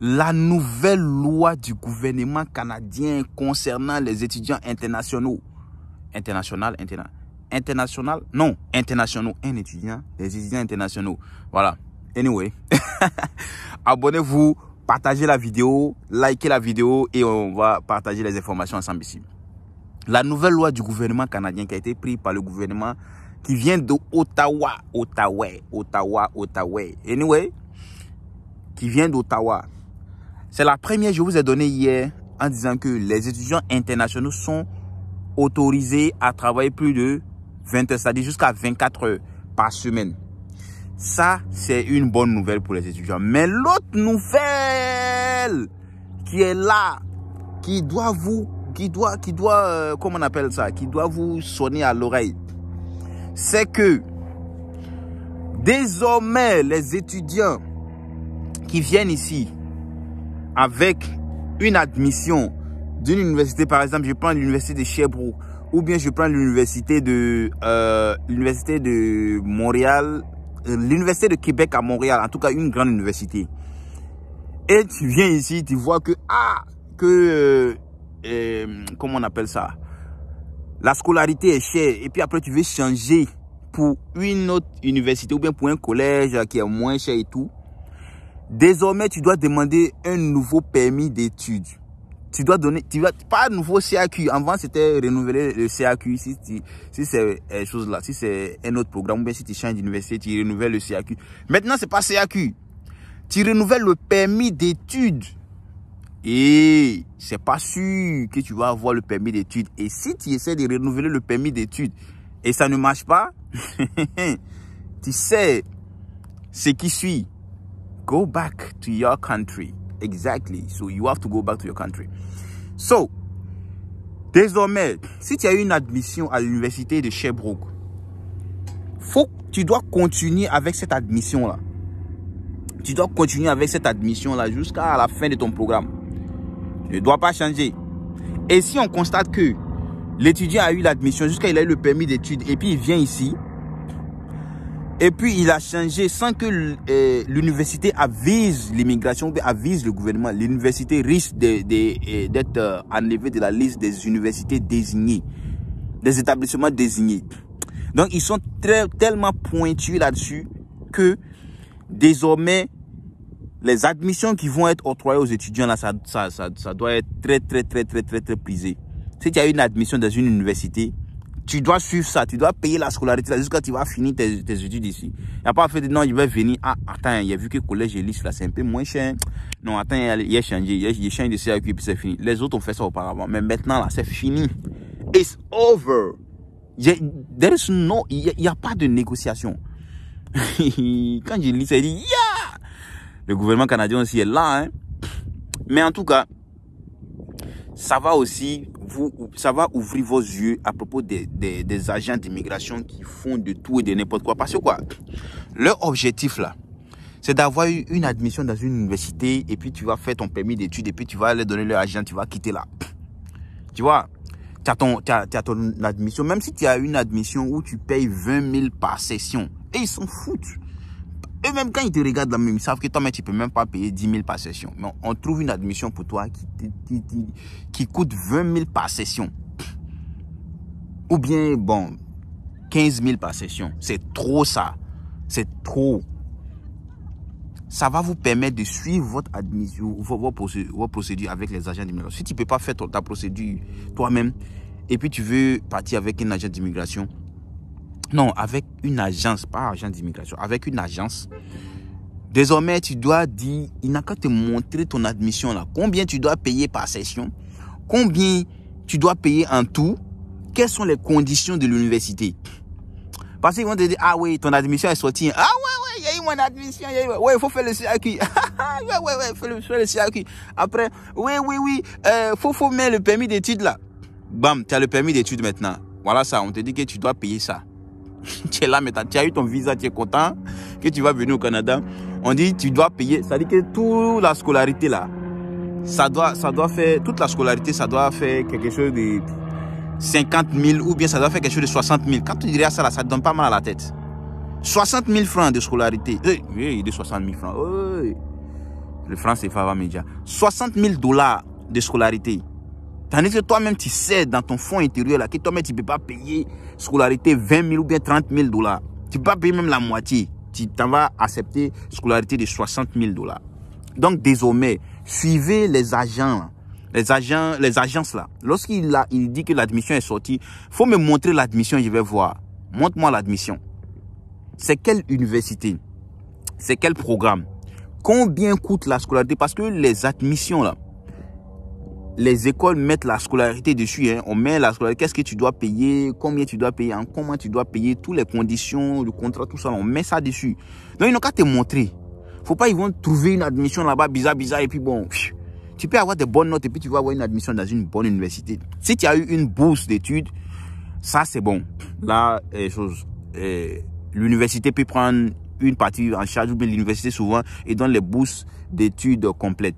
la nouvelle loi du gouvernement canadien concernant les étudiants internationaux. International, non, internationaux, un étudiant, les étudiants internationaux. Voilà. Anyway, abonnez-vous, partagez la vidéo, likez la vidéo et on va partager les informations ensemble ici. La nouvelle loi du gouvernement canadien qui a été prise par le gouvernement qui vient de Ottawa. Anyway, qui vient d'Ottawa. C'est la première, je vous ai donné hier en disant que les étudiants internationaux sont autorisés à travailler plus de 20 heures, c'est-à-dire jusqu'à 24 heures par semaine. Ça, c'est une bonne nouvelle pour les étudiants. Mais l'autre nouvelle qui est là, qui doit comment on appelle ça, qui doit vous sonner à l'oreille, c'est que désormais, les étudiants qui viennent ici avec une admission d'une université, par exemple, je prends l'université de Sherbrooke ou bien je prends l'université de Montréal, l'université de Québec à Montréal, en tout cas une grande université. Et tu viens ici, tu vois que comment on appelle ça, la scolarité est chère et puis après tu veux changer pour une autre université ou bien pour un collège qui est moins cher et tout. Désormais, tu dois demander un nouveau permis d'études. Tu dois donner, pas un nouveau CAQ. Avant, c'était renouveler le CAQ. Si c'est chose là, si c'est un autre programme, ou bien si tu changes d'université, tu renouvelles le CAQ. Maintenant, c'est pas CAQ. Tu renouvelles le permis d'études. Et c'est pas sûr que tu vas avoir le permis d'études. Et si tu essaies de renouveler le permis d'études et ça ne marche pas, tu sais ce qui suit. Go back to your country. Exactly. So you have to go back to your country. So, désormais, si tu as eu une admission à l'université de Sherbrooke, tu dois continuer avec cette admission-là. Tu dois continuer avec cette admission-là jusqu'à la fin de ton programme. Tu ne dois pas changer. Et si on constate que l'étudiant a eu l'admission jusqu'à il a eu le permis d'études et puis il vient ici, et puis il a changé sans que l'université avise l'immigration ou avise le gouvernement. L'université risque d'être enlevée de la liste des universités désignées, des établissements désignés. Donc ils sont tellement pointus là-dessus que désormais les admissions qui vont être octroyées aux étudiants là, ça doit être très prisé. Si tu as une admission dans une université, tu dois suivre ça, tu dois payer la scolarité jusqu'à tu vas finir tes études ici. Il n'y a pas fait de non, il va venir. Ah, attends, il a vu que le collège et lycée là, c'est un peu moins cher. Non, attends, il a changé. Il a changé de CAQ et puis c'est fini. Les autres ont fait ça auparavant. Mais maintenant là, c'est fini. It's over. Il n'y a pas de négociation. Quand je lis ça, je dis, yeah! Le gouvernement canadien aussi est là. Hein? Mais en tout cas, ça va aussi ouvrir vos yeux à propos des agents d'immigration qui font de tout et de n'importe quoi. Parce que quoi, leur objectif là, c'est d'avoir une admission dans une université et puis tu vas faire ton permis d'études et puis tu vas leur donner leur agent, tu vas quitter là. Tu vois, tu as ton admission, même si tu as une admission où tu payes 20 000 par session, et ils s'en foutent. Et même quand ils te regardent là, ils savent que toi, mais tu peux même pas payer 10 000 par session. Mais on trouve une admission pour toi qui coûte 20 000 par session. Ou bien, bon, 15 000 par session. C'est trop ça. C'est trop. Ça va vous permettre de suivre votre admission, vos procédures avec les agents d'immigration. Si tu ne peux pas faire ta procédure toi-même, et puis tu veux partir avec un agent d'immigration, non, avec une agence, pas agent d'immigration, avec une agence. Désormais, tu dois dire, il n'a qu'à te montrer ton admission là. Combien tu dois payer par session? Combien tu dois payer en tout? Quelles sont les conditions de l'université? Parce qu'ils vont te dire, ah oui, ton admission est sortie. Ah ouais, il y a eu mon admission. Ouais, il faut faire le CAQ. ouais, faut faire le CAQ. Après, oui, faut mettre le permis d'études là. Bam, tu as le permis d'études maintenant. Voilà ça, on te dit que tu dois payer ça. Tu es là maintenant, tu as eu ton visa, tu es content que tu vas venir au Canada. On dit tu dois payer, ça dit que toute la scolarité là, ça doit faire, toute la scolarité, ça doit faire quelque chose de 50 000 ou bien ça doit faire quelque chose de 60 000. Quand tu dirais ça là, ça te donne pas mal à la tête. 60 000 francs de scolarité. Oui, de 60 000 francs. Oui. Le franc CFA va me dire 60 000 $ de scolarité. Tandis que toi-même, tu sais dans ton fonds intérieur là, que toi-même, tu ne peux pas payer scolarité 20 000 ou bien 30 000 $. Tu ne peux pas payer même la moitié. Tu t'en vas accepter scolarité de 60 000 $. Donc, désormais, suivez les agents, les agences là. Lorsqu'il dit que l'admission est sortie, il faut me montrer l'admission, je vais voir. Montre-moi l'admission. C'est quelle université? C'est quel programme? Combien coûte la scolarité? Parce que les admissions là, les écoles mettent la scolarité dessus. Hein. On met la scolarité. Qu'est-ce que tu dois payer? Combien tu dois payer? En comment tu dois payer? Toutes les conditions, le contrat, tout ça. On met ça dessus. Donc, ils n'ont qu'à te montrer. Faut pas, ils vont trouver une admission là-bas bizarre, et puis bon, tu peux avoir des bonnes notes et puis tu vas avoir une admission dans une bonne université. Si tu as eu une bourse d'études, ça c'est bon. Là, l'université peut prendre une partie en charge, ou bien l'université souvent et donne les bourses d'études complètes.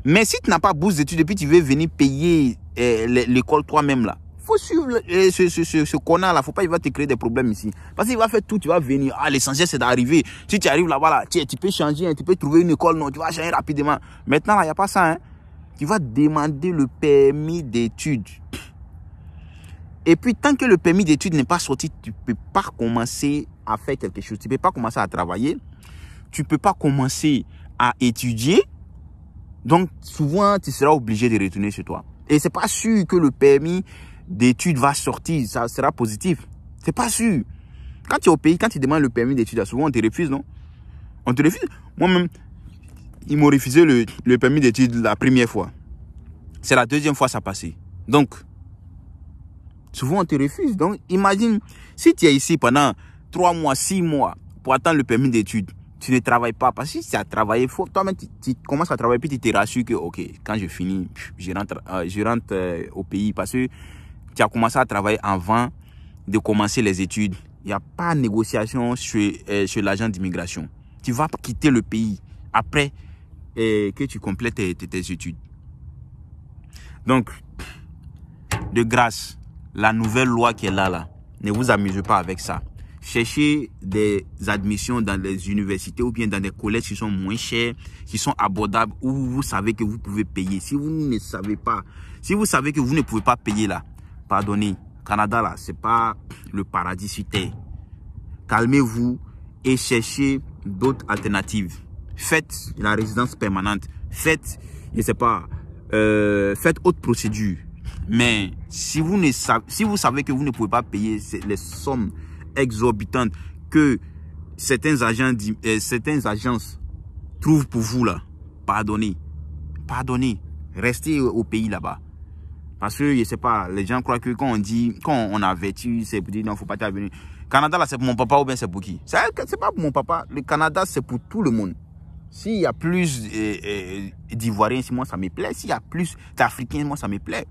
Mais si tu n'as pas bourse d'études et puis tu veux venir payer l'école toi-même là, faut suivre ce connard là, faut pas, il va te créer des problèmes ici. Parce qu'il va faire tout, tu vas venir, l'essentiel c'est d'arriver. Si tu arrives là-bas, là, tu peux changer, hein, tu peux trouver une école, non, tu vas changer rapidement. Maintenant, il n'y a pas ça, hein. Tu vas demander le permis d'études. Et puis, tant que le permis d'études n'est pas sorti, tu ne peux pas commencer à faire quelque chose. Tu ne peux pas commencer à travailler. Tu ne peux pas commencer à étudier. Donc, souvent, tu seras obligé de retourner chez toi. Et c'est pas sûr que le permis d'études va sortir, ça sera positif. C'est pas sûr. Quand tu es au pays, quand tu demandes le permis d'études, souvent on te refuse, non? On te refuse. Moi-même, ils m'ont refusé le permis d'études la première fois. C'est la deuxième fois ça passait. Donc, souvent on te refuse. Donc, imagine, si tu es ici pendant 3 mois, 6 mois pour attendre le permis d'études, tu ne travailles pas. Parce que si tu as travaillé, toi-même, tu commences à travailler, puis tu te rassures que, ok, quand je finis, je rentre au pays. Parce que tu as commencé à travailler avant de commencer les études. Il n'y a pas de négociation chez l'agent d'immigration. Tu vas quitter le pays après que tu complètes tes études. Donc, de grâce, la nouvelle loi qui est là, ne vous amusez pas avec ça. Cherchez des admissions dans les universités ou bien dans des collèges qui sont moins chers, qui sont abordables, où vous savez que vous pouvez payer. Si vous ne savez pas, si vous savez que vous ne pouvez pas payer là, pardonnez, Canada là, c'est pas le paradis sur terre. Calmez-vous et cherchez d'autres alternatives. Faites la résidence permanente. Faites, je sais pas, faites autre procédure. Mais si vous savez que vous ne pouvez pas payer les sommes exorbitantes que certaines agences trouvent pour vous là, pardonnez. Restez au pays là-bas. Parce que, je sais pas, les gens croient que quand on avertit, c'est pour dire non, faut pas t'avenir. Canada là, c'est pour mon papa ou bien c'est pour qui? C'est pas pour mon papa. Le Canada, c'est pour tout le monde. S'il y a plus d'Ivoiriens, moi ça me plaît. S'il y a plus d'Africains, moi ça me plaît.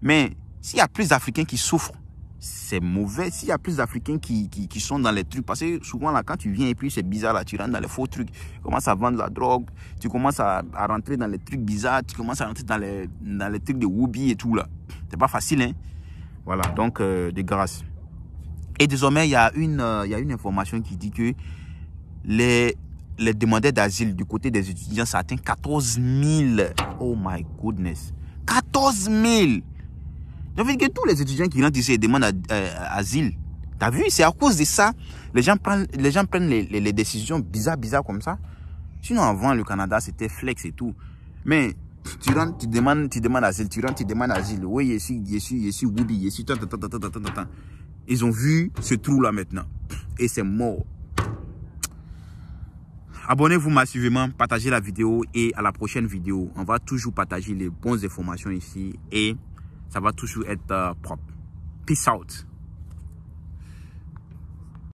Mais s'il y a plus d'Africains qui souffrent, c'est mauvais. S'il y a plus d'Africains qui sont dans les trucs, parce que souvent là, quand tu viens et puis c'est bizarre là, tu rentres dans les faux trucs, tu commences à vendre la drogue, tu commences à rentrer dans les trucs bizarres, tu commences à rentrer dans les trucs de Whoopi et tout là. C'est pas facile, hein. Voilà, donc de grâce. Et désormais, il y a une information qui dit que les demandeurs d'asile du côté des étudiants, ça atteint 14 000. Oh my goodness. 14 000. Ça veut dire que tous les étudiants qui rentrent ici et demandent asile, t'as vu, c'est à cause de ça, les gens prennent les décisions bizarres comme ça. Sinon, avant, le Canada, c'était flex et tout. Mais tu rentres, tu demandes asile, tu rentres, tu demandes asile. Oui, ici, Whoopi, ici, Ils ont vu ce trou-là maintenant. Et c'est mort. Abonnez-vous massivement, partagez la vidéo et à la prochaine vidéo, on va toujours partager les bonnes informations ici et ça va toujours être propre. Peace out.